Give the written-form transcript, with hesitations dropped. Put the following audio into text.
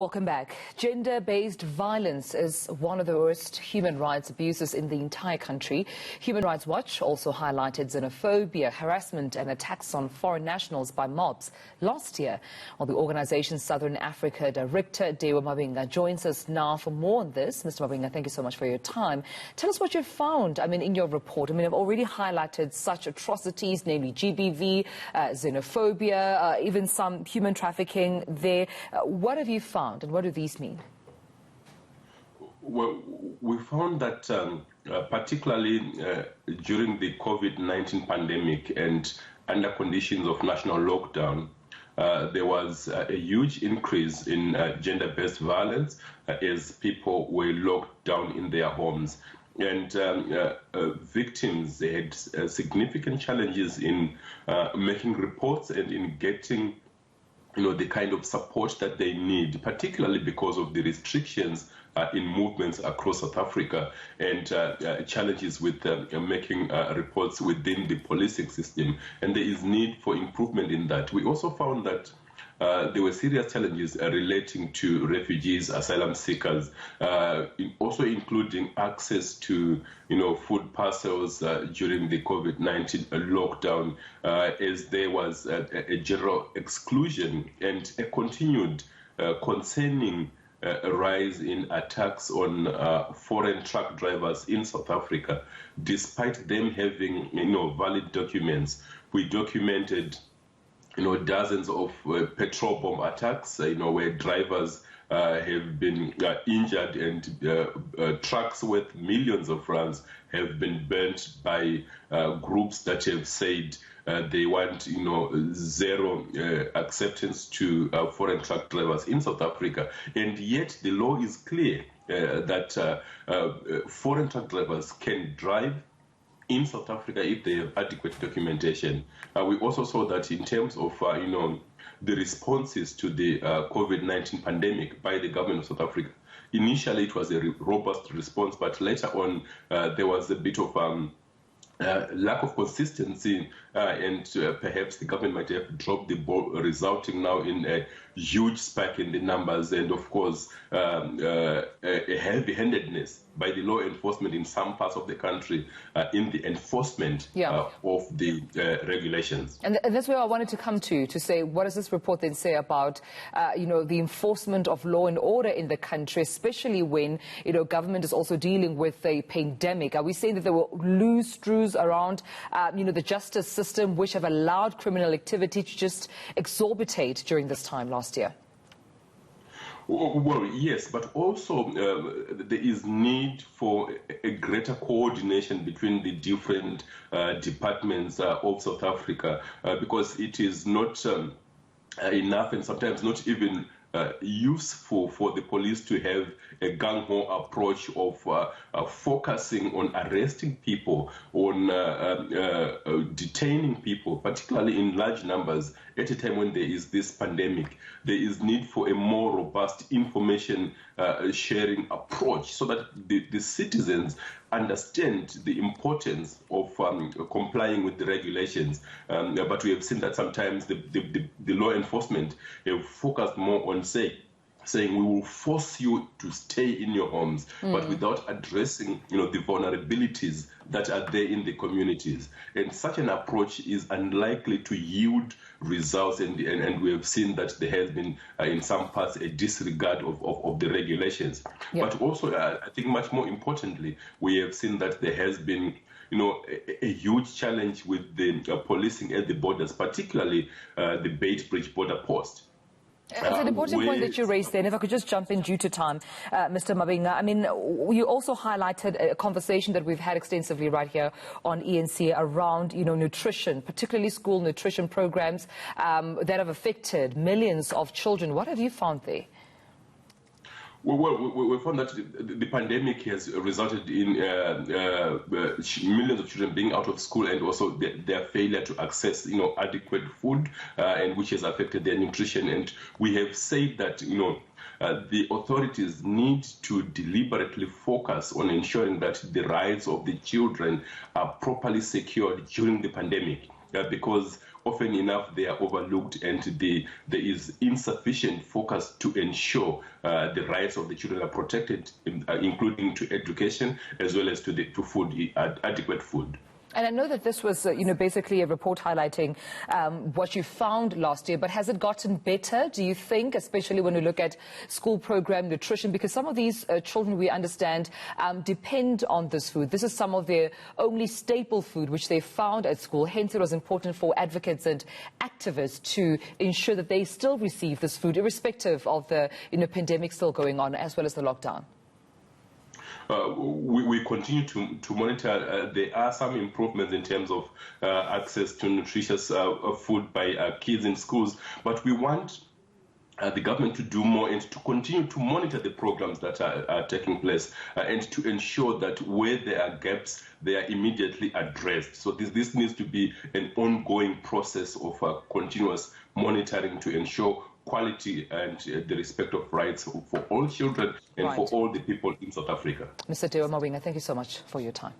Welcome back. Gender-based violence is one of the worst human rights abuses in the entire country. Human Rights Watch also highlighted xenophobia, harassment and attacks on foreign nationals by mobs last year. Well, the organization's Southern Africa Director, Dewa Mavhinga, joins us now for more on this. Mr. Mavhinga, thank you so much for your time. Tell us what you found, in your report. I've already highlighted such atrocities, namely GBV, xenophobia, even some human trafficking there. What have you found? And what do these mean? Well, we found that particularly during the COVID-19 pandemic and under conditions of national lockdown, there was a huge increase in gender-based violence as people were locked down in their homes. And victims had significant challenges in making reports and in getting the kind of support that they need, particularly because of the restrictions in movements across South Africa and challenges with making reports within the policing system. And there is need for improvement in that. We also found that there were serious challenges relating to refugees, asylum seekers, also including access to, food parcels during the COVID-19 lockdown, as there was a general exclusion and a continued concerning rise in attacks on foreign truck drivers in South Africa, despite them having, valid documents. We documented dozens of petrol bomb attacks, where drivers have been injured and trucks worth millions of rands have been burnt by groups that have said they want, zero acceptance to foreign truck drivers in South Africa. And yet the law is clear that foreign truck drivers can drive in South Africa if they have adequate documentation. We also saw that in terms of, the responses to the COVID-19 pandemic by the government of South Africa. Initially, it was a robust response, but later on, there was a bit of lack of consistency, and perhaps the government might have dropped the ball, resulting now in a huge spike in the numbers and, of course, a heavy-handedness by the law enforcement in some parts of the country in the enforcement of the regulations. And that's where I wanted to come to say, what does this report then say about, the enforcement of law and order in the country, especially when, government is also dealing with a pandemic? Are we saying that there were loose screws around, the justice system, which have allowed criminal activity to just exorbitate during this time last year? Well, yes, but also there is need for a greater coordination between the different departments of South Africa, because it is not enough and sometimes not even useful for the police to have a gung-ho approach of focusing on arresting people, on detaining people, particularly in large numbers, at a time when there is this pandemic. There is need for a more robust information sharing approach so that the citizens understand the importance of complying with the regulations. But we have seen that sometimes the law enforcement have focused more on saying we will force you to stay in your homes, but without addressing, the vulnerabilities that are there in the communities. And such an approach is unlikely to yield results, and we have seen that there has been, in some parts, a disregard of the regulations. But also, I think much more importantly, we have seen that there has been a huge challenge with the policing at the borders, particularly the Beitbridge border post. It's an important point that you raised there, and if I could just jump in due to time, Mr. Mavhinga. You also highlighted a conversation that we've had extensively right here on eNCA around, nutrition, particularly school nutrition programs that have affected millions of children. What have you found there? Well, we found that the pandemic has resulted in millions of children being out of school, and also their failure to access, adequate food, and which has affected their nutrition. And we have said that, the authorities need to deliberately focus on ensuring that the rights of the children are properly secured during the pandemic, because often enough they are overlooked, and there is insufficient focus to ensure the rights of the children are protected, including to education as well as to food, adequate food. And I know that this was, basically a report highlighting what you found last year, but has it gotten better, do you think, especially when we look at school program nutrition? Because some of these children, we understand, depend on this food. This is some of their only staple food, which they found at school. Hence, it was important for advocates and activists to ensure that they still receive this food, irrespective of the pandemic still going on, as well as the lockdown. We continue to monitor. There are some improvements in terms of access to nutritious food by kids in schools, but we want the government to do more and to continue to monitor the programs that are taking place and to ensure that where there are gaps, they are immediately addressed. So this needs to be an ongoing process of continuous monitoring to ensure quality and the respect of rights for all children and for all the people in South Africa. Mr. Dewa Mavhinga, thank you so much for your time.